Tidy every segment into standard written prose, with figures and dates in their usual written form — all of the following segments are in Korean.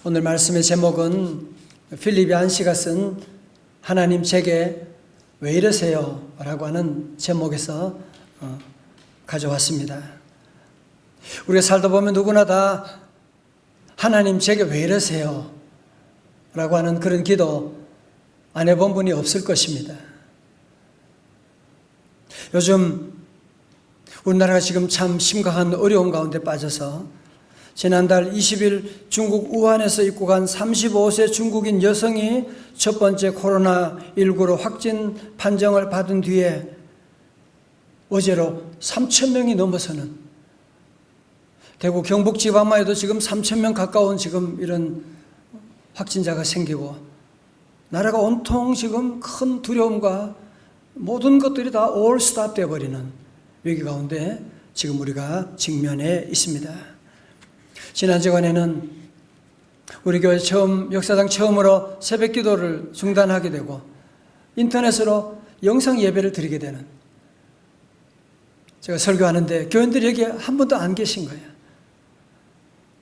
오늘 말씀의 제목은 필립이 안시가 쓴 하나님 제게 왜 이러세요? 라고 하는 제목에서 가져왔습니다. 우리가 살다 보면 누구나 다 하나님 제게 왜 이러세요? 라고 하는 그런 기도 안 해본 분이 없을 것입니다. 요즘 우리나라가 지금 참 심각한 어려움 가운데 빠져서 지난달 20일 중국 우한에서 입국한 35세 중국인 여성이 첫 번째 코로나19로 확진 판정을 받은 뒤에 어제로 3,000명이 넘어서는, 대구 경북 지방만 해도 지금 3,000명 가까운 지금 이런 확진자가 생기고 나라가 온통 지금 큰 두려움과 모든 것들이 다 올 스탑 되어버리는 위기 가운데 지금 우리가 직면해 있습니다. 지난 주간에는 우리 교회 역사상 처음으로 새벽 기도를 중단하게 되고 인터넷으로 영상 예배를 드리게 되는, 제가 설교하는데 교인들이 여기 한 분도 안 계신 거예요.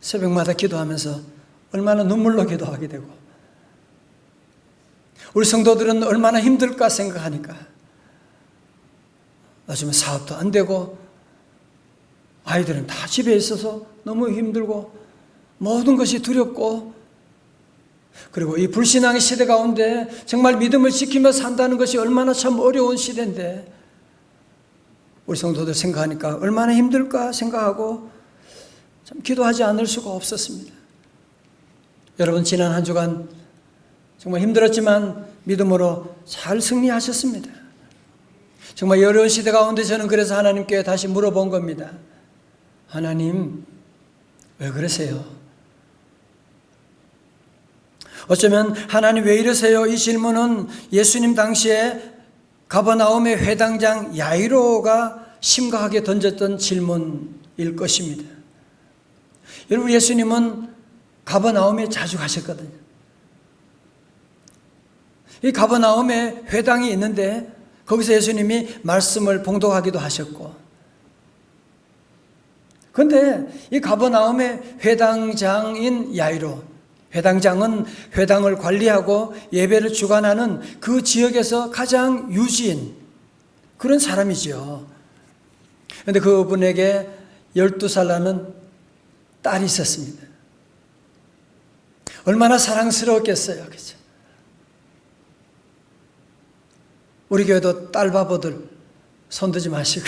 새벽마다 기도하면서 얼마나 눈물로 기도하게 되고 우리 성도들은 얼마나 힘들까 생각하니까 요즘에 사업도 안 되고 아이들은 다 집에 있어서 너무 힘들고 모든 것이 두렵고, 그리고 이 불신앙의 시대 가운데 정말 믿음을 지키며 산다는 것이 얼마나 참 어려운 시대인데 우리 성도들 생각하니까 얼마나 힘들까 생각하고 참 기도하지 않을 수가 없었습니다. 여러분, 지난 한 주간 정말 힘들었지만 믿음으로 잘 승리하셨습니다. 정말 어려운 시대 가운데 저는 그래서 하나님께 다시 물어본 겁니다. 하나님, 왜 그러세요? 어쩌면 하나님 왜 이러세요? 이 질문은 예수님 당시에 가버나움의 회당장 야이로가 심각하게 던졌던 질문일 것입니다. 여러분, 예수님은 가버나움에 자주 가셨거든요. 이 가버나움에 회당이 있는데 거기서 예수님이 말씀을 봉독하기도 하셨고, 그런데 이 가버나움의 회당장인 야이로, 회당장은 회당을 관리하고 예배를 주관하는 그 지역에서 가장 유지인 그런 사람이죠. 그런데 그분에게 12살 나는 딸이 있었습니다. 얼마나 사랑스러웠겠어요. 그렇죠? 우리 교회도 딸 바보들 손들지 마시고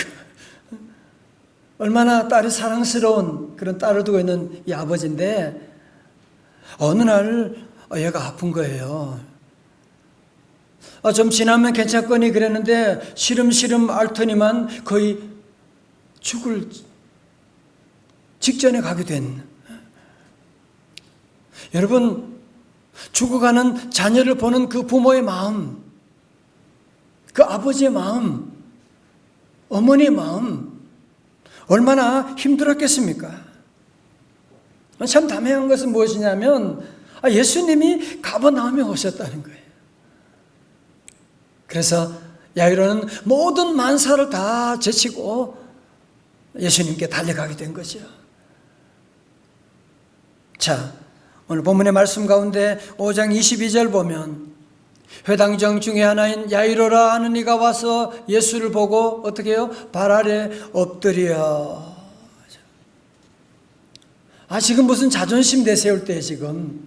얼마나 딸이 사랑스러운 그런 딸을 두고 있는 이 아버지인데 어느 날 얘가 아픈 거예요. 좀 지나면 괜찮거니 그랬는데 시름시름 앓더니만 거의 죽을 직전에 가게 된, 여러분, 죽어가는 자녀를 보는 그 부모의 마음, 그 아버지의 마음, 어머니의 마음 얼마나 힘들었겠습니까? 참 담회한 것은 무엇이냐면 예수님이 가버나움에 오셨다는 거예요. 그래서 야이로는 모든 만사를 다 제치고 예수님께 달려가게 된 거죠. 자, 오늘 본문의 말씀 가운데 5장 22절 보면 회당장 중에 하나인 야이로라 하는 이가 와서 예수를 보고 어떻게 해요? 발 아래 엎드려. 지금 무슨 자존심 내세울 때 지금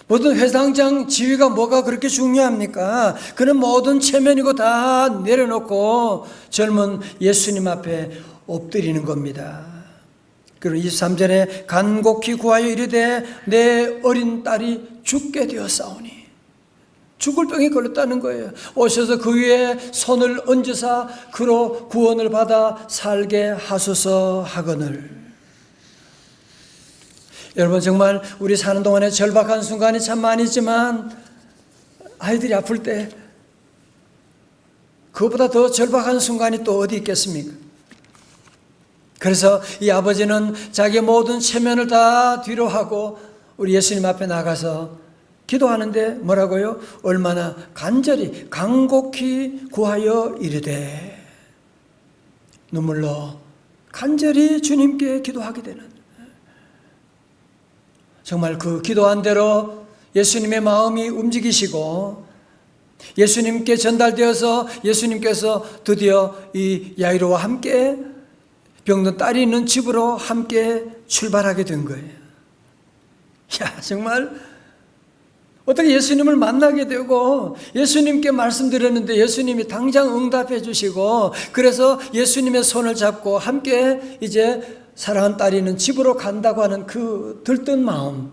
모든 회당장 지위가 뭐가 그렇게 중요합니까? 그는 모든 체면이고 다 내려놓고 젊은 예수님 앞에 엎드리는 겁니다. 그리고 23절에 간곡히 구하여 이르되 내 어린 딸이 죽게 되었사오니, 죽을 병에 걸렸다는 거예요. 오셔서 그 위에 손을 얹으사 그로 구원을 받아 살게 하소서 하거늘. 여러분, 정말 우리 사는 동안에 절박한 순간이 참 많이 있지만 아이들이 아플 때 그것보다 더 절박한 순간이 또 어디 있겠습니까? 그래서 이 아버지는 자기의 모든 체면을 다 뒤로 하고 우리 예수님 앞에 나가서 기도하는데 뭐라고요? 얼마나 간절히 간곡히 구하여 이르되, 눈물로 간절히 주님께 기도하게 되는, 정말 그 기도한 대로 예수님의 마음이 움직이시고 예수님께 전달되어서 예수님께서 드디어 이 야이로와 함께 병든 딸이 있는 집으로 함께 출발하게 된 거예요. 야, 정말 어떻게 예수님을 만나게 되고 예수님께 말씀드렸는데 예수님이 당장 응답해 주시고 그래서 예수님의 손을 잡고 함께 이제 사랑하는 딸이 있는 집으로 간다고 하는 그 들뜬 마음,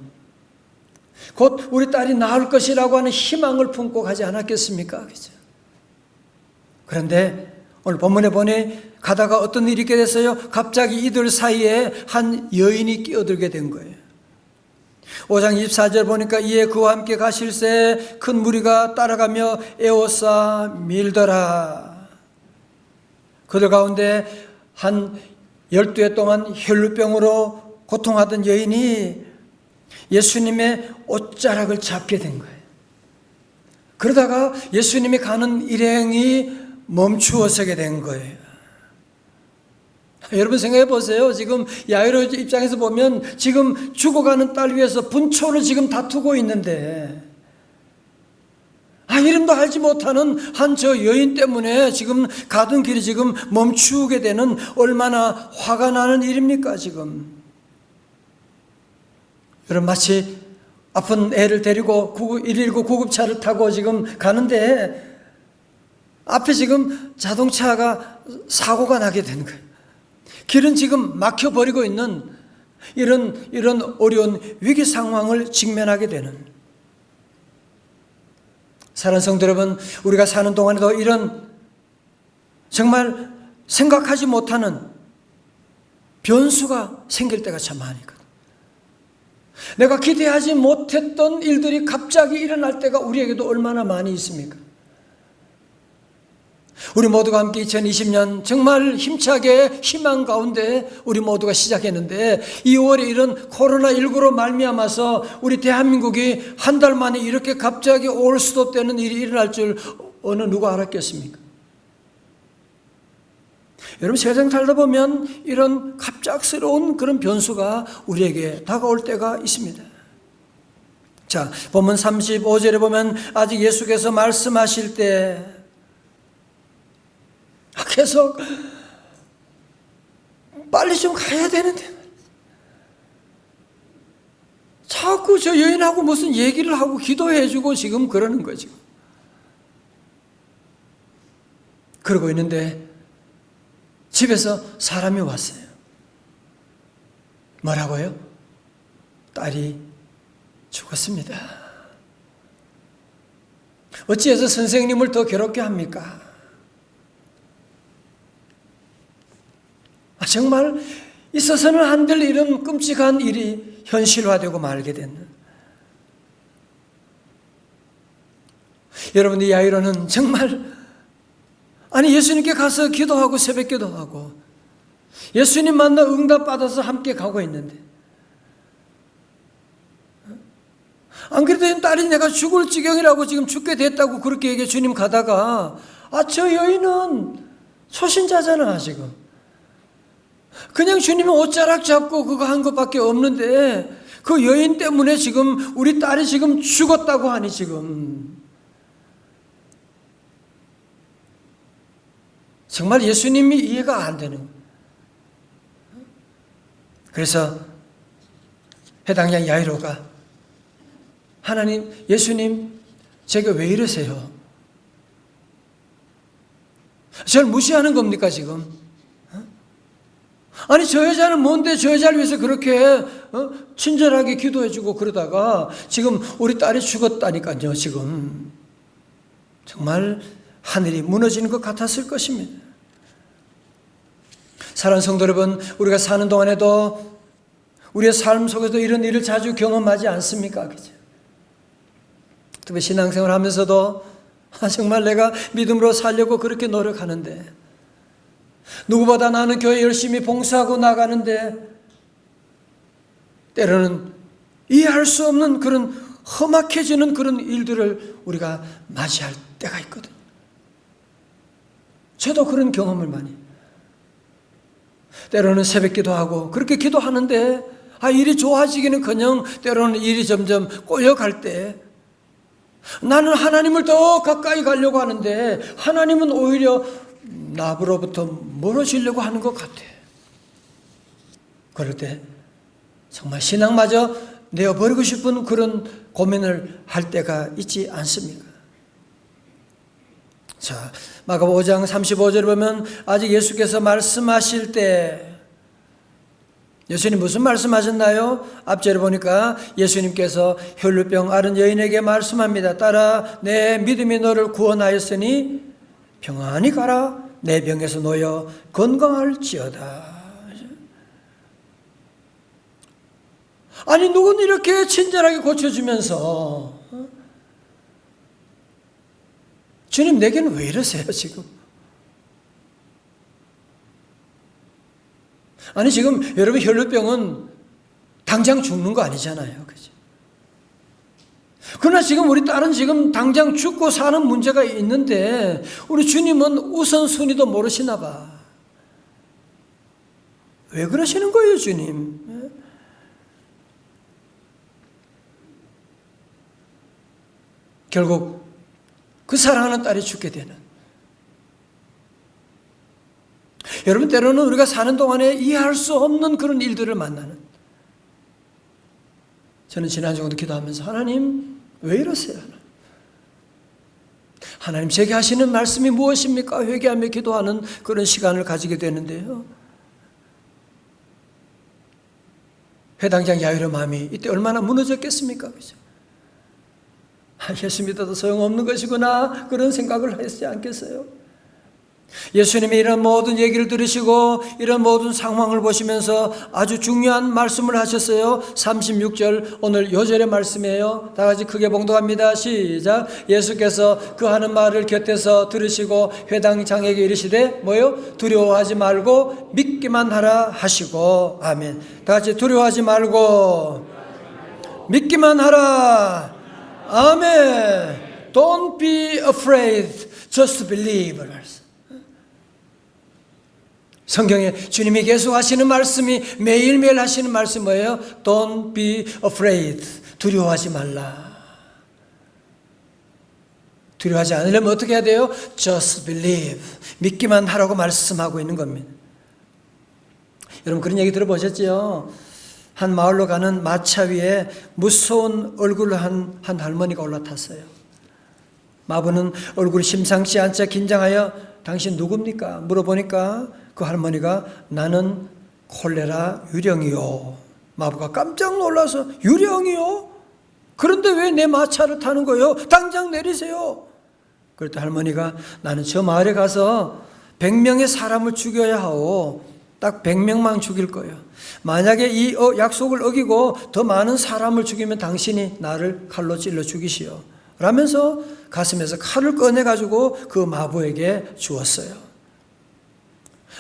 곧 우리 딸이 나을 것이라고 하는 희망을 품고 가지 않았겠습니까? 그죠? 그런데 오늘 본문에 보니 가다가 어떤 일이 있게 됐어요? 갑자기 이들 사이에 한 여인이 끼어들게 된 거예요. 5장 24절 보니까 이에 그와 함께 가실새 큰 무리가 따라가며 에워싸 밀더라. 그들 가운데 한 12해 동안 혈루병으로 고통하던 여인이 예수님의 옷자락을 잡게 된 거예요. 그러다가 예수님이 가는 일행이 멈추어서게 된 거예요. 여러분 생각해 보세요. 지금 야이로 입장에서 보면 지금 죽어가는 딸 위해서 분초를 지금 다투고 있는데 이름도 알지 못하는 한 저 여인 때문에 지금 가던 길이 지금 멈추게 되는 얼마나 화가 나는 일입니까 지금. 여러분 마치 아픈 애를 데리고 119 구급차를 타고 지금 가는데 앞에 지금 자동차가 사고가 나게 된 거예요. 길은 지금 막혀버리고 있는 이런 어려운 위기 상황을 직면하게 되는, 사랑하는 성도 여러분, 우리가 사는 동안에도 이런 정말 생각하지 못하는 변수가 생길 때가 참 많이 있거든. 내가 기대하지 못했던 일들이 갑자기 일어날 때가 우리에게도 얼마나 많이 있습니까? 우리 모두가 함께 2020년 정말 힘차게 희망 가운데 우리 모두가 시작했는데 2월에 이런 코로나19로 말미암아서 우리 대한민국이 한 달 만에 이렇게 갑자기 올 수도 없는 일이 일어날 줄 어느 누가 알았겠습니까? 여러분 세상 살다 보면 이런 갑작스러운 그런 변수가 우리에게 다가올 때가 있습니다. 자, 본문 35절에 보면 아직 예수께서 말씀하실 때 계속 빨리 좀 가야 되는데 자꾸 저 여인하고 무슨 얘기를 하고 기도해주고 지금 그러는 거죠. 그러고 있는데 집에서 사람이 왔어요. 뭐라고요? 딸이 죽었습니다. 어찌해서 선생님을 더 괴롭게 합니까? 정말 있어서는 안 될 이런 끔찍한 일이 현실화되고 말게 되는, 여러분 이 야이로는 정말 예수님께 가서 기도하고 새벽 기도하고 예수님 만나 응답받아서 함께 가고 있는데 안 그래도 딸이 내가 죽을 지경이라고 지금 죽게 됐다고 그렇게 얘기해 주님 가다가 저 여인은 초신자잖아. 지금 그냥 주님이 옷자락 잡고 그거 한 것밖에 없는데 그 여인 때문에 지금 우리 딸이 지금 죽었다고 하니 지금 정말 예수님이 이해가 안 되는 거예요. 그래서 해당 야이로가 하나님, 예수님 제가 왜 이러세요? 저를 무시하는 겁니까 지금? 저 여자는 뭔데 저 여자를 위해서 그렇게 친절하게 기도해주고 그러다가 지금 우리 딸이 죽었다니까요. 지금 정말 하늘이 무너지는 것 같았을 것입니다. 사랑하는 성도 여러분, 우리가 사는 동안에도 우리의 삶 속에서 이런 일을 자주 경험하지 않습니까? 그죠? 특히 신앙생활 하면서도 정말 내가 믿음으로 살려고 그렇게 노력하는데 누구보다 나는 교회 열심히 봉사하고 나가는데 때로는 이해할 수 없는 그런 험악해지는 그런 일들을 우리가 맞이할 때가 있거든요. 저도 그런 경험을 많이, 때로는 새벽 기도하고 그렇게 기도하는데 일이 좋아지기는커녕 때로는 일이 점점 꼬여갈 때 나는 하나님을 더 가까이 가려고 하는데 하나님은 오히려 나로부터 멀어지려고 하는 것 같아. 그럴 때 정말 신앙마저 내어버리고 싶은 그런 고민을 할 때가 있지 않습니까? 자, 마가복음 5장 35절을 보면 아직 예수께서 말씀하실 때 예수님 무슨 말씀하셨나요? 앞절에 보니까 예수님께서 혈루병 앓은 여인에게 말씀합니다. 따라 내 믿음이 너를 구원하였으니 평안히 가라. 내 병에서 놓여 건강할지어다. 아니 누군 이렇게 친절하게 고쳐주면서 주님 내게는 왜 이러세요 지금? 아니 지금 여러분 혈루병은 당장 죽는 거 아니잖아요. 그죠? 그러나 지금 우리 딸은 지금 당장 죽고 사는 문제가 있는데 우리 주님은 우선순위도 모르시나 봐. 왜 그러시는 거예요 주님? 결국 그 사랑하는 딸이 죽게 되는. 여러분 때로는 우리가 사는 동안에 이해할 수 없는 그런 일들을 만나는. 저는 지난주에도 기도하면서 하나님 왜 이러세요? 하나님 제게 하시는 말씀이 무엇입니까? 회개하며 기도하는 그런 시간을 가지게 되는데요. 회당장 야이로 마음이 이때 얼마나 무너졌겠습니까? 그죠? 예수 믿어도 소용없는 것이구나 그런 생각을 하지 않겠어요? 예수님이 이런 모든 얘기를 들으시고 이런 모든 상황을 보시면서 아주 중요한 말씀을 하셨어요. 36절 오늘 요절의 말씀이에요. 다 같이 크게 봉독합니다. 시작. 예수께서 그 하는 말을 곁에서 들으시고 회당장에게 이르시되 뭐요? 두려워하지 말고 믿기만 하라 하시고 아멘. 다 같이 두려워하지 말고 믿기만 하라. 아멘. Don't be afraid, just believe. 성경에 주님이 계속 하시는 말씀이 매일매일 하시는 말씀이 뭐예요? Don't be afraid. 두려워하지 말라. 두려워하지 않으려면 어떻게 해야 돼요? Just believe. 믿기만 하라고 말씀하고 있는 겁니다. 여러분 그런 얘기 들어보셨죠? 한 마을로 가는 마차 위에 무서운 얼굴을 한 할머니가 올라탔어요. 마부는 얼굴이 심상치 않자 긴장하여 당신 누굽니까? 물어보니까 그 할머니가 나는 콜레라 유령이요. 마부가 깜짝 놀라서 유령이요? 그런데 왜 내 마차를 타는 거예요? 당장 내리세요. 그랬더니 할머니가 나는 저 마을에 가서 100명의 사람을 죽여야 하오. 딱 100명만 죽일 거예요. 만약에 이 약속을 어기고 더 많은 사람을 죽이면 당신이 나를 칼로 찔러 죽이시오. 라면서 가슴에서 칼을 꺼내가지고 그 마부에게 주었어요.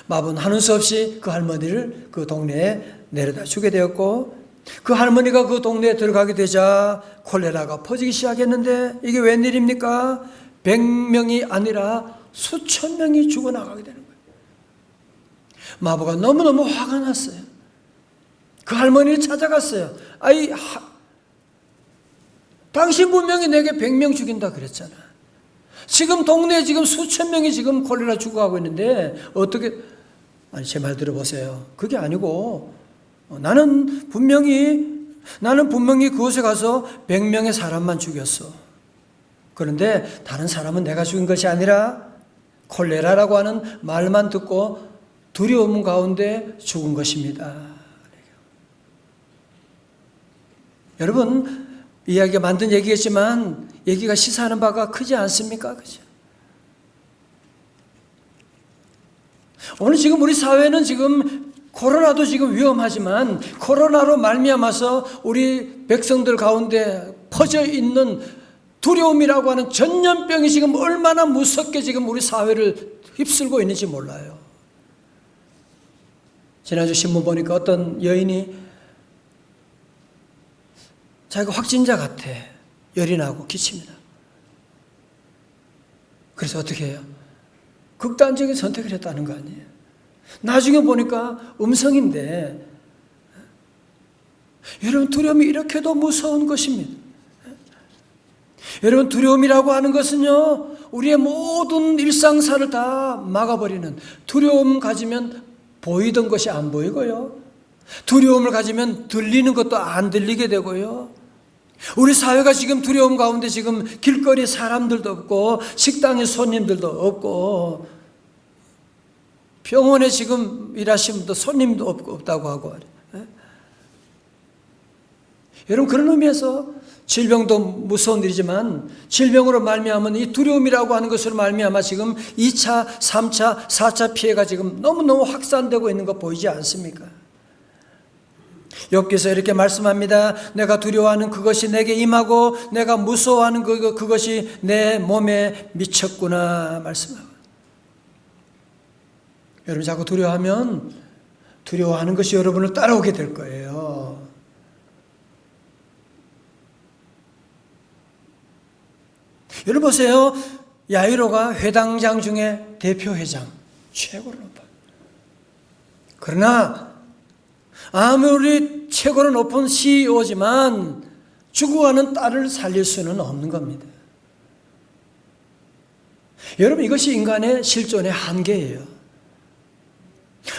마부는 하는 수 없이 그 할머니를 그 동네에 내려다 주게 되었고 그 할머니가 그 동네에 들어가게 되자 콜레라가 퍼지기 시작했는데 이게 웬일입니까? 100명이 아니라 수천 명이 죽어나가게 되는 거예요. 마부가 너무너무 화가 났어요. 그 할머니를 찾아갔어요. 당신 분명히 내게 100명 죽인다 그랬잖아. 지금 동네에 지금 수천 명이 지금 콜레라 죽어가고 있는데 어떻게 제 말 들어보세요. 그게 아니고 나는 분명히 그곳에 가서 100명의 사람만 죽였어. 그런데 다른 사람은 내가 죽인 것이 아니라 콜레라라고 하는 말만 듣고 두려움 가운데 죽은 것입니다. 여러분 이야기가 만든 얘기겠지만 얘기가 시사하는 바가 크지 않습니까? 그죠? 오늘 지금 우리 사회는 지금 코로나도 지금 위험하지만 코로나로 말미암아서 우리 백성들 가운데 퍼져 있는 두려움이라고 하는 전염병이 지금 얼마나 무섭게 지금 우리 사회를 휩쓸고 있는지 몰라요. 지난주 신문 보니까 어떤 여인이 자기가 확진자 같아. 열이 나고 기침이나. 그래서 어떻게 해요? 극단적인 선택을 했다는 거 아니에요. 나중에 보니까 음성인데 여러분, 두려움이 이렇게도 무서운 것입니다. 여러분, 두려움이라고 하는 것은요, 우리의 모든 일상사를 다 막아버리는, 두려움 가지면 보이던 것이 안 보이고요, 두려움을 가지면 들리는 것도 안 들리게 되고요, 우리 사회가 지금 두려움 가운데 지금 길거리 사람들도 없고 식당에 손님들도 없고 병원에 지금 일하시는 분도 손님도 없다고 하고, 여러분, 그런 의미에서 질병도 무서운 일이지만 질병으로 말미암은 이 두려움이라고 하는 것으로 말미암아 지금 2차, 3차, 4차 피해가 지금 너무너무 확산되고 있는 거 보이지 않습니까? 욥기서 이렇게 말씀합니다. 내가 두려워하는 그것이 내게 임하고 내가 무서워하는 그것이 내 몸에 미쳤구나 말씀하고. 여러분, 자꾸 두려워하면 두려워하는 것이 여러분을 따라오게 될 거예요. 여러분 보세요. 야이로가 회당장 중에 대표 회장, 최고로 높아요. 그러나 아무리 최고로 높은 CEO지만 죽어가는 딸을 살릴 수는 없는 겁니다. 여러분, 이것이 인간의 실존의 한계예요.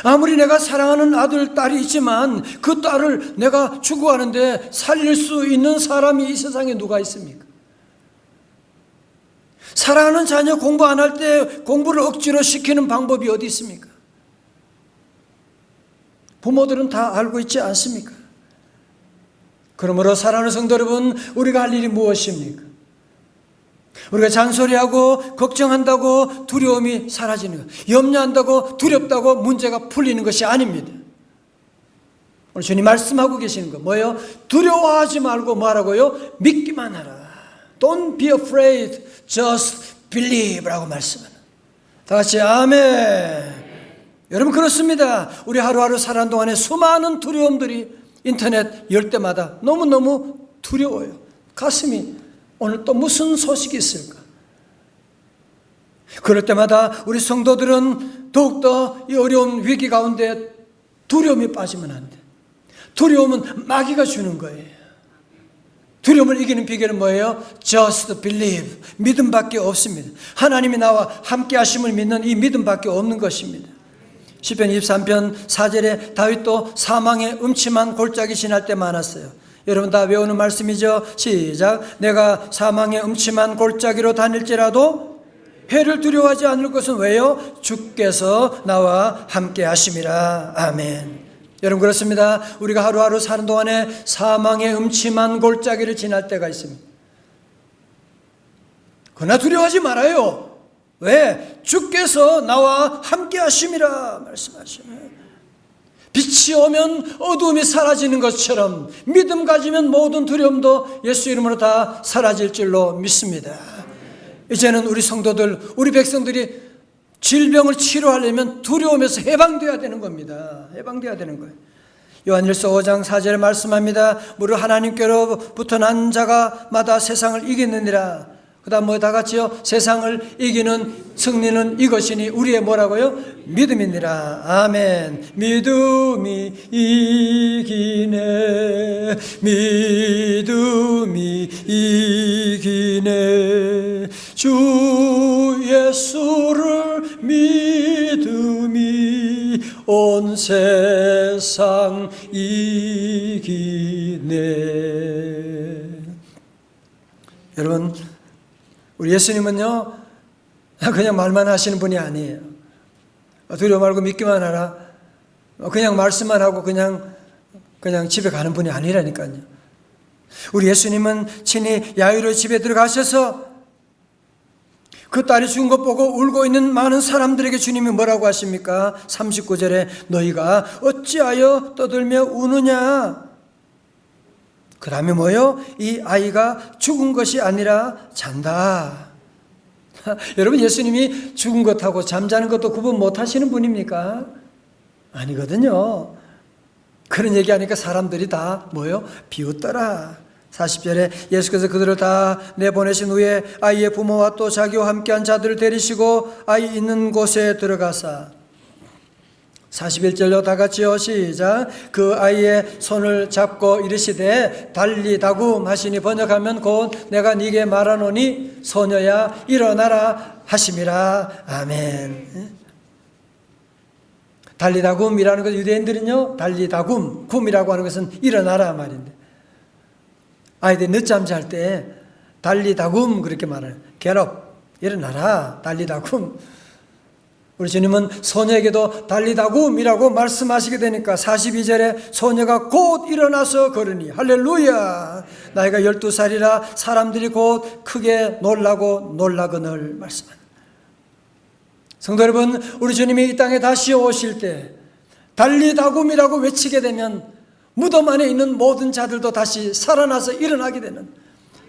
아무리 내가 사랑하는 아들, 딸이 있지만 그 딸을 내가 죽어가는데 살릴 수 있는 사람이 이 세상에 누가 있습니까? 사랑하는 자녀 공부 안 할 때 공부를 억지로 시키는 방법이 어디 있습니까? 부모들은 다 알고 있지 않습니까? 그러므로 사랑하는 성도 여러분, 우리가 할 일이 무엇입니까? 우리가 잔소리하고 걱정한다고 두려움이 사라지는 것, 염려한다고 두렵다고 문제가 풀리는 것이 아닙니다. 오늘 주님 말씀하고 계시는 거 뭐예요? 두려워하지 말고 뭐하라고요? 믿기만 하라. Don't be afraid, just believe라고 말씀하는. 다 같이 아멘. 여러분, 그렇습니다. 우리 하루하루 살아가는 동안에 수많은 두려움들이 인터넷 열 때마다 너무너무 두려워요. 가슴이 오늘 또 무슨 소식이 있을까? 그럴 때마다 우리 성도들은 더욱더 이 어려운 위기 가운데 두려움이 빠지면 안 돼. 두려움은 마귀가 주는 거예요. 두려움을 이기는 비결은 뭐예요? Just believe. 믿음밖에 없습니다. 하나님이 나와 함께 하심을 믿는 이 믿음밖에 없는 것입니다. 시편 23편 4절에 다윗도 사망의 음침한 골짜기 지날 때 많았어요. 여러분 다 외우는 말씀이죠. 시작. 내가 사망의 음침한 골짜기로 다닐지라도 해를 두려워하지 않을 것은 왜요? 주께서 나와 함께 하심이라. 아멘. 여러분, 그렇습니다. 우리가 하루하루 사는 동안에 사망의 음침한 골짜기를 지날 때가 있습니다. 그러나 두려워하지 말아요. 왜? 주께서 나와 함께 하심이라 말씀하시네요. 빛이 오면 어두움이 사라지는 것처럼 믿음 가지면 모든 두려움도 예수 이름으로 다 사라질 줄로 믿습니다. 이제는 우리 성도들, 우리 백성들이 질병을 치료하려면 두려움에서 해방되어야 되는 겁니다. 해방되어야 되는 거예요. 요한일서 5장 4절에 말씀합니다. 무릇 하나님께로부터 난 자가마다 세상을 이기느니라. 그 다음 뭐 다 같이요? 세상을 이기는 승리는 이것이니 우리의 뭐라고요? 믿음이니라. 아멘. 믿음이 이기네. 믿음이 이기네. 주 예수를 믿음이 온 세상 이기네. 여러분, 우리 예수님은요, 그냥 말만 하시는 분이 아니에요. 두려워 말고 믿기만 하라. 그냥 말씀만 하고 그냥 집에 가는 분이 아니라니까요. 우리 예수님은 친히 야이로 집에 들어가셔서 그 딸이 죽은 것 보고 울고 있는 많은 사람들에게 주님이 뭐라고 하십니까? 39절에 너희가 어찌하여 떠들며 우느냐? 그 다음에 뭐요? 이 아이가 죽은 것이 아니라 잔다. 여러분, 예수님이 죽은 것하고 잠자는 것도 구분 못하시는 분입니까? 아니거든요. 그런 얘기하니까 사람들이 다 뭐요? 비웃더라. 40절에 예수께서 그들을 다 내보내신 후에 아이의 부모와 또 자기와 함께한 자들을 데리시고 아이 있는 곳에 들어가사 41절로 다 같이요. 시작. 그 아이의 손을 잡고 이르시되 달리다굼 하시니 번역하면 곧 내가 네게 말하노니 소녀야 일어나라 하심이라. 아멘. 달리다굼이라는 것, 유대인들은요 달리다굼, 굼이라고 하는 것은 일어나라 말인데, 아이들이 늦잠 잘 때 달리다굼 그렇게 말해요. Get up, 일어나라, 달리다굼. 우리 주님은 소녀에게도 달리다굼이라고 말씀하시게 되니까 42절에 소녀가 곧 일어나서 걸으니, 할렐루야, 나이가 12살이라 사람들이 곧 크게 놀라고 놀라거늘 말씀합니다. 성도 여러분, 우리 주님이 이 땅에 다시 오실 때 달리다굼이라고 외치게 되면 무덤 안에 있는 모든 자들도 다시 살아나서 일어나게 되는,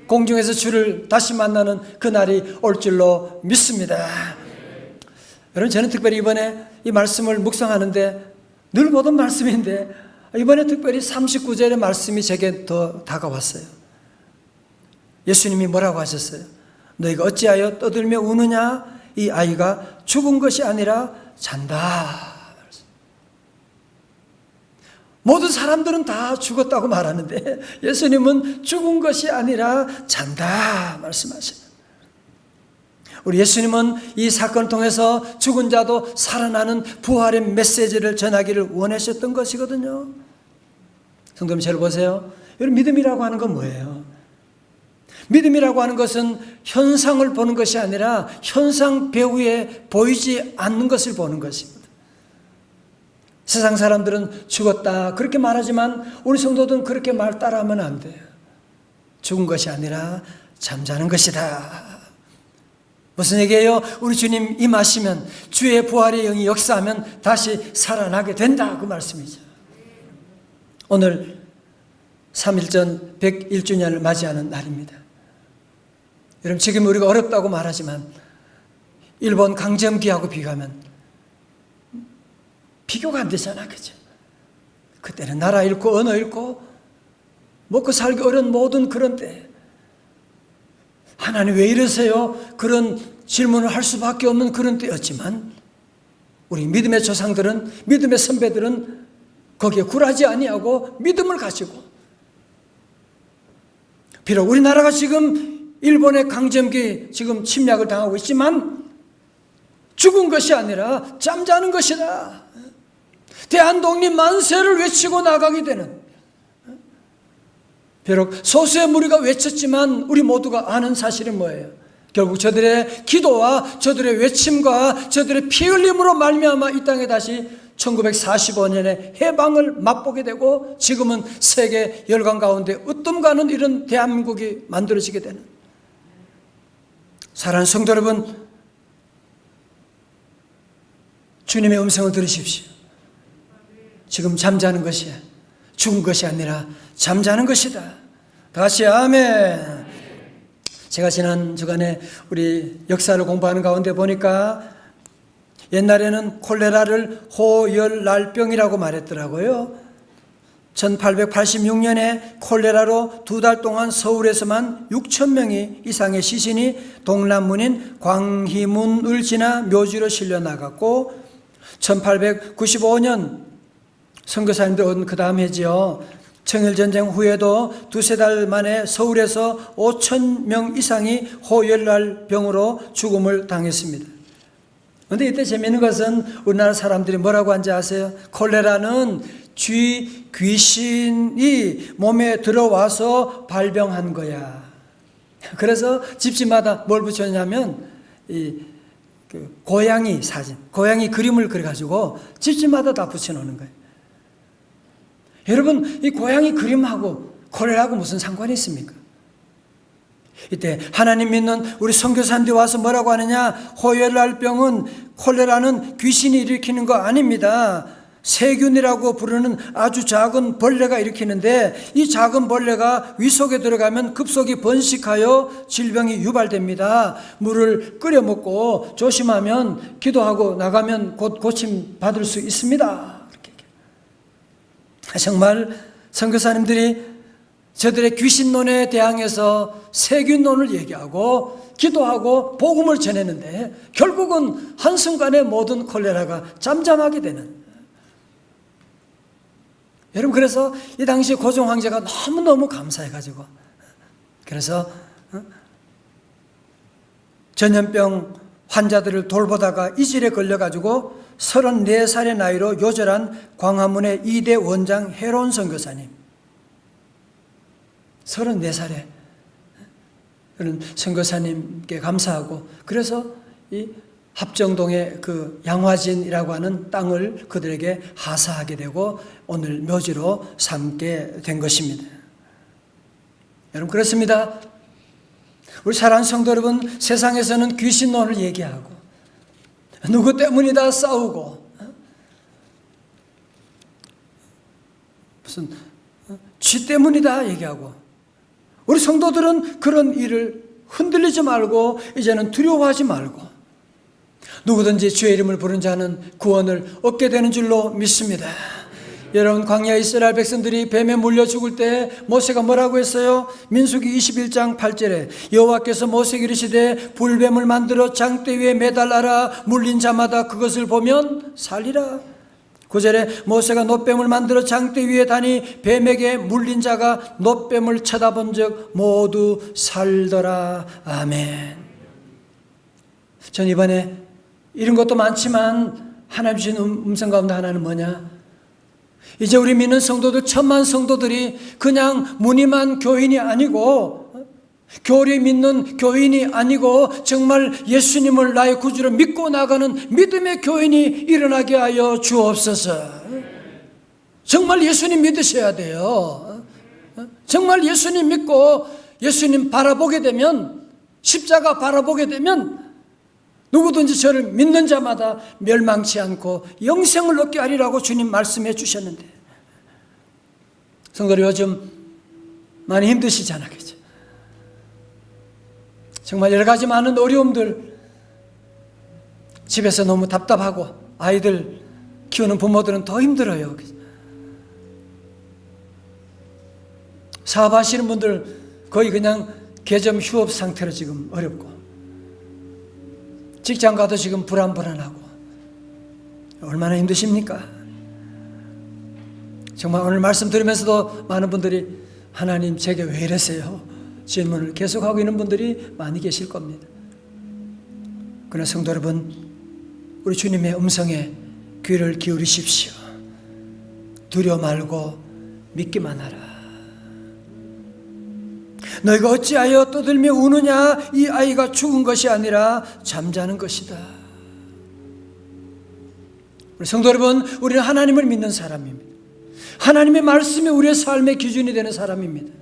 공중에서 주를 다시 만나는 그날이 올 줄로 믿습니다. 여러분, 저는 특별히 이번에 이 말씀을 묵상하는데 늘 보던 말씀인데 이번에 특별히 39절의 말씀이 제게 더 다가왔어요. 예수님이 뭐라고 하셨어요? 너희가 어찌하여 떠들며 우느냐? 이 아이가 죽은 것이 아니라 잔다. 모든 사람들은 다 죽었다고 말하는데 예수님은 죽은 것이 아니라 잔다 말씀하시는, 우리 예수님은 이 사건을 통해서 죽은 자도 살아나는 부활의 메시지를 전하기를 원하셨던 것이거든요. 성도님, 저를 보세요. 여러분, 믿음이라고 하는 건 뭐예요? 믿음이라고 하는 것은 현상을 보는 것이 아니라 현상 배후에 보이지 않는 것을 보는 것입니다. 세상 사람들은 죽었다 그렇게 말하지만 우리 성도들은 그렇게 말 따라하면 안 돼요. 죽은 것이 아니라 잠자는 것이다. 무슨 얘기예요? 우리 주님 임하시면, 주의 부활의 영이 역사하면 다시 살아나게 된다, 그 말씀이죠. 오늘 3.1전 101주년을 맞이하는 날입니다. 여러분, 지금 우리가 어렵다고 말하지만 일본 강점기하고 비교하면 비교가 안 되잖아, 그죠? 그때는 나라 잃고 언어 잃고 먹고 살기 어려운 모든 그런 때 하나님 왜 이러세요? 그런 질문을 할 수밖에 없는 그런 때였지만 우리 믿음의 조상들은, 믿음의 선배들은 거기에 굴하지 아니하고 믿음을 가지고, 비록 우리나라가 지금 일본의 강점기 지금 침략을 당하고 있지만 죽은 것이 아니라 잠자는 것이다. 대한독립 만세를 외치고 나가게 되는, 비록 소수의 무리가 외쳤지만 우리 모두가 아는 사실은 뭐예요? 결국 저들의 기도와 저들의 외침과 저들의 피 흘림으로 말미암아 이 땅에 다시 1945년에 해방을 맛보게 되고 지금은 세계 열강 가운데 으뜸가는 이런 대한민국이 만들어지게 되는, 사랑하는 성도 여러분, 주님의 음성을 들으십시오. 지금 잠자는 것이야. 죽은 것이 아니라 잠자는 것이다. 다시 아멘. 제가 지난 주간에 우리 역사를 공부하는 가운데 보니까 옛날에는 콜레라를 호열날병이라고 말했더라고요. 1886년에 콜레라로 2달 동안 서울에서만 6천 명이 이상의 시신이 동남문인 광희문을 지나 묘지로 실려 나갔고, 1895년 선교사님들 온 그 다음 해지요, 청일전쟁 후에도 2-3달 만에 서울에서 5천 명 이상이 호열날병으로 죽음을 당했습니다. 그런데 이때 재미있는 것은 우리나라 사람들이 뭐라고 하는지 아세요? 콜레라는 귀신이 몸에 들어와서 발병한 거야. 그래서 집집마다 뭘 붙였냐면 고양이 사진, 고양이 그림을 그려가지고 집집마다 다 붙여놓는 거예요. 여러분, 이 고양이 그림하고 콜레라하고 무슨 상관이 있습니까? 이때 하나님 믿는 우리 선교사님들이 와서 뭐라고 하느냐? 호열날병은, 콜레라는 귀신이 일으키는 거 아닙니다. 세균이라고 부르는 아주 작은 벌레가 일으키는데, 이 작은 벌레가 위 속에 들어가면 급속히 번식하여 질병이 유발됩니다. 물을 끓여 먹고 조심하면, 기도하고 나가면 곧 고침 받을 수 있습니다. 정말 선교사님들이 저들의 귀신론에 대항해서 세균론을 얘기하고 기도하고 복음을 전했는데 결국은 한순간에 모든 콜레라가 잠잠하게 되는, 여러분, 그래서 이 당시 고종 황제가 너무너무 감사해가지고, 그래서 전염병 환자들을 돌보다가 이질에 걸려가지고 34살의 나이로 요절한 광화문의 2대 원장 해론 선교사님, 34살에 그런 선교사님께 감사하고, 그래서 이 합정동의 그 양화진이라고 하는 땅을 그들에게 하사하게 되고 오늘 묘지로 삼게 된 것입니다. 여러분, 그렇습니다. 우리 사랑하는 성도 여러분, 세상에서는 귀신론을 얘기하고 누구 때문이다 싸우고 무슨 쥐 때문이다 얘기하고, 우리 성도들은 그런 일을 흔들리지 말고 이제는 두려워하지 말고 누구든지 주의 이름을 부른 자는 구원을 얻게 되는 줄로 믿습니다. 여러분, 광야 이스라엘 백성들이 뱀에 물려 죽을 때 모세가 뭐라고 했어요? 민수기 21장 8절에 여호와께서 모세에게 이르시되 불뱀을 만들어 장대 위에 매달라라, 물린 자마다 그것을 보면 살리라. 9절에 모세가 놋뱀을 만들어 장대 위에 다니 뱀에게 물린 자가 놋뱀을 쳐다본 적 모두 살더라. 아멘. 전 이번에 이런 것도 많지만 하나님 주신 음성 가운데 하나는 뭐냐? 이제 우리 믿는 성도들, 천만 성도들이 그냥 무늬만 교인이 아니고, 교리 믿는 교인이 아니고 정말 예수님을 나의 구주로 믿고 나가는 믿음의 교인이 일어나게 하여 주옵소서. 정말 예수님 믿으셔야 돼요. 정말 예수님 믿고 예수님 바라보게 되면, 십자가 바라보게 되면 누구든지 저를 믿는 자마다 멸망치 않고 영생을 얻게 하리라고 주님 말씀해 주셨는데, 성도들 요즘 많이 힘드시잖아, 그죠? 정말 여러 가지 많은 어려움들, 집에서 너무 답답하고 아이들 키우는 부모들은 더 힘들어요. 사업하시는 분들 거의 그냥 개점 휴업 상태로 지금 어렵고, 직장 가도 지금 불안하고 얼마나 힘드십니까? 정말 오늘 말씀 들으면서도 많은 분들이 하나님 제게 왜 이러세요? 질문을 계속하고 있는 분들이 많이 계실 겁니다. 그러나 성도 여러분, 우리 주님의 음성에 귀를 기울이십시오. 두려워 말고 믿기만 하라. 너희가 어찌하여 떠들며 우느냐? 이 아이가 죽은 것이 아니라 잠자는 것이다. 우리 성도 여러분, 우리는 하나님을 믿는 사람입니다. 하나님의 말씀이 우리의 삶의 기준이 되는 사람입니다.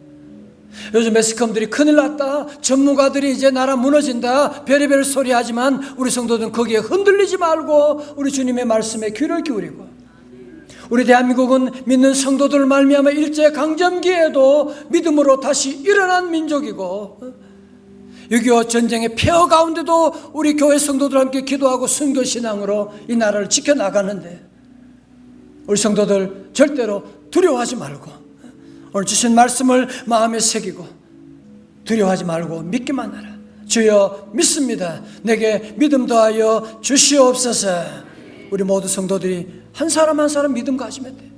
요즘 매스컴들이 큰일 났다, 전문가들이 이제 나라 무너진다, 별의별 소리 하지만 우리 성도들은 거기에 흔들리지 말고 우리 주님의 말씀에 귀를 기울이고, 우리 대한민국은 믿는 성도들 말미암아 일제강점기에도 믿음으로 다시 일어난 민족이고, 6.25 전쟁의 폐허 가운데도 우리 교회 성도들 함께 기도하고 순교신앙으로 이 나라를 지켜나가는데, 우리 성도들 절대로 두려워하지 말고 오늘 주신 말씀을 마음에 새기고 두려워하지 말고 믿기만 하라. 주여 믿습니다. 내게 믿음 더하여 주시옵소서. 우리 모두 성도들이 한 사람 한 사람 믿음 가지면 돼.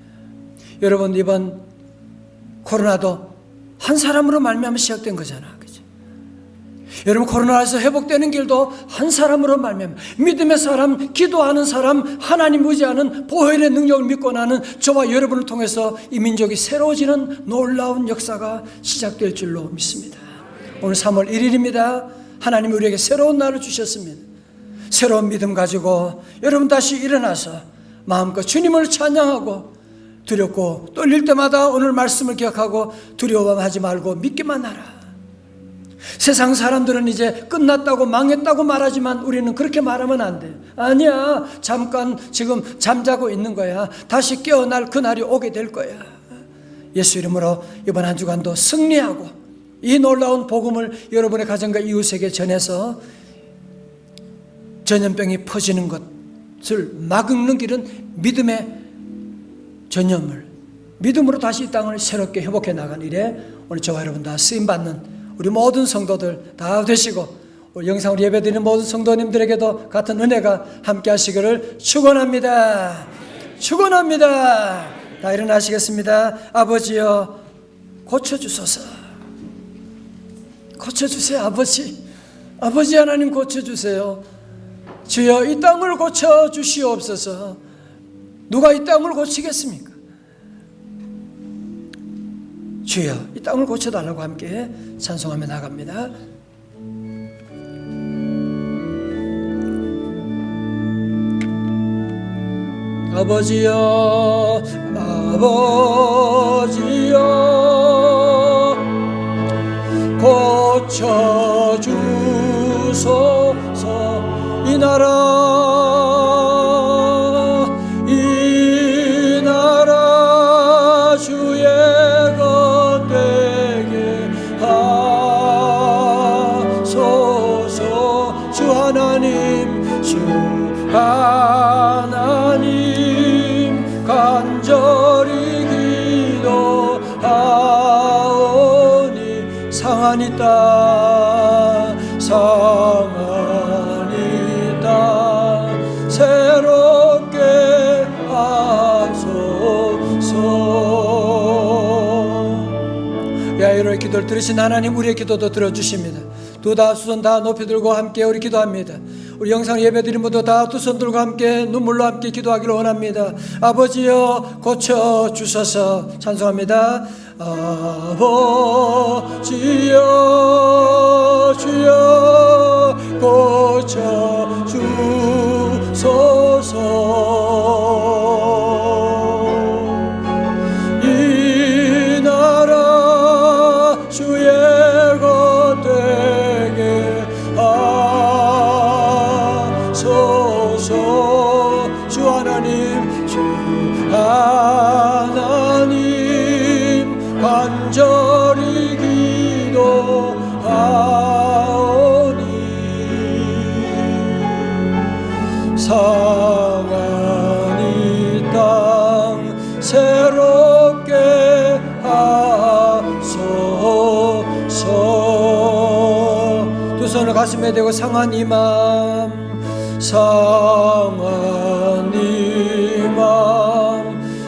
여러분, 이번 코로나도 한 사람으로 말미암아 시작된 거잖아, 그죠? 여러분, 코로나에서 회복되는 길도 한 사람으로 말미암아 믿음의 사람, 기도하는 사람, 하나님 의지하는 보혈의 능력을 믿고 나는 저와 여러분을 통해서 이 민족이 새로워지는 놀라운 역사가 시작될 줄로 믿습니다. 오늘 3월 1일입니다. 하나님이 우리에게 새로운 날을 주셨습니다. 새로운 믿음 가지고 여러분 다시 일어나서 마음껏 주님을 찬양하고, 두렵고 떨릴 때마다 오늘 말씀을 기억하고 두려워하지 말고 믿기만 하라. 세상 사람들은 이제 끝났다고 망했다고 말하지만 우리는 그렇게 말하면 안 돼. 아니야, 잠깐 지금 잠자고 있는 거야. 다시 깨어날 그날이 오게 될 거야. 예수 이름으로 이번 한 주간도 승리하고 이 놀라운 복음을 여러분의 가정과 이웃에게 전해서 전염병이 퍼지는 것을 막는 길은 믿음의 전염을, 믿음으로 다시 이 땅을 새롭게 회복해 나간 일에 오늘 저와 여러분 다 쓰임받는 우리 모든 성도들 다 되시고, 우리 영상으로 예배드리는 모든 성도님들에게도 같은 은혜가 함께 하시기를 축원합니다. 축원합니다. 다 일어나시겠습니다. 아버지여 고쳐주소서. 고쳐주세요. 아버지 하나님 고쳐주세요. 주여 이 땅을 고쳐주시옵소서. 누가 이 땅을 고치겠습니까? 주여 이 땅을 고쳐달라고 함께 찬송하며 나갑니다. 아버지여 고쳐주소서. 이 나라 주의 것 되게 하소서. 주 하나님 간절히 기도하오니 상하니 땅 새롭게 하소서. 야이로의 기도를 들으신 하나님 우리의 기도도 들어주십니다. 두 손 다 높이 들고 함께 우리 기도합니다. 우리 영상 예배드린 분도 다 두 손 들고 함께 눈물로 함께 기도하기를 원합니다. 아버지여 고쳐주소서. 찬송합니다. 아버지여 주여 고쳐주소서. 이 나라 주의 것 되게 하소서. 주 하나님 간절히 기도하오니 상하니 땅 새롭게 하소서. 두 손을 가슴에 대고 상한 이 맘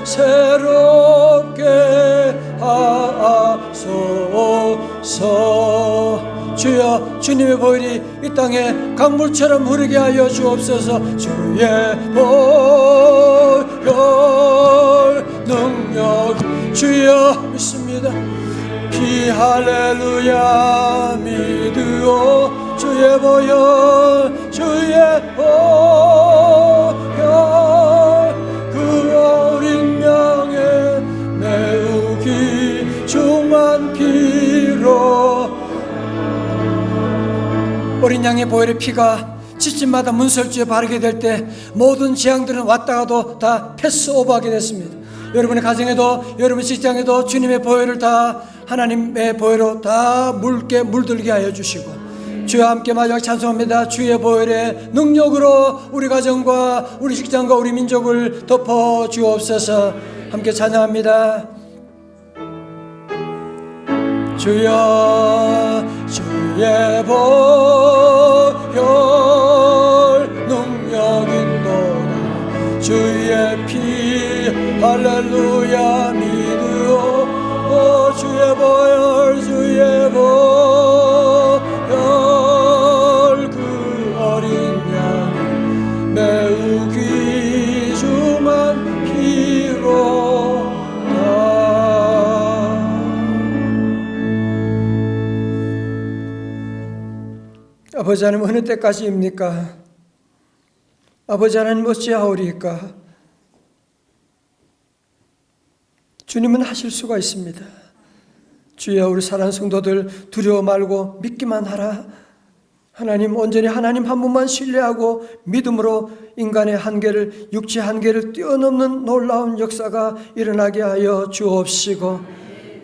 새롭게 하소서. 주여 주님의 보혈이 이 땅에 강물처럼 흐르게 하여 주옵소서. 주의 보혈 능력 주여 믿습니다. 피 할렐루야 믿으오. 주의 보혈 그 어린 양의 매우 귀중한 피로. 어린 양의 보혈의 피가 집집마다 문설주에 바르게 될 때 모든 재앙들은 왔다가도 다 패스오버하게 됐습니다. 여러분의 가정에도 여러분 직장에도 주님의 보혈을 다 하나님의 보혈로 다 물들게 하여 주시고, 주와 함께 마지막 찬송합니다. 주의 보혈의 능력으로 우리 가정과 우리 직장과 우리 민족을 덮어 주옵소서. 함께 찬양합니다. 주여 주의 보혈 능력인도다. 주의 피 할렐루야 믿으오. 주의 보혈 그 어린 양 매우 귀중한 피로다. 아버지 하나님 어느 때까지입니까? 아버지 하나님 어찌하오리까? 주님은 하실 수가 있습니다. 주여 우리 사랑하는 성도들 두려워 말고 믿기만 하라. 하나님 온전히 하나님 한 분만 신뢰하고 믿음으로 인간의 한계를 육체의 한계를 뛰어넘는 놀라운 역사가 일어나게 하여 주옵시고,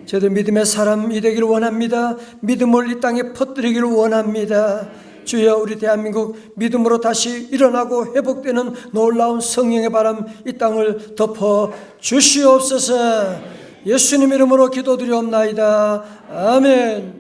저들 믿음의 사람이 되기를 원합니다. 믿음을 이 땅에 퍼뜨리기를 원합니다. 주여 우리 대한민국 믿음으로 다시 일어나고 회복되는 놀라운 성령의 바람 이 땅을 덮어 주시옵소서. 예수님 이름으로 기도드리옵나이다. 아멘.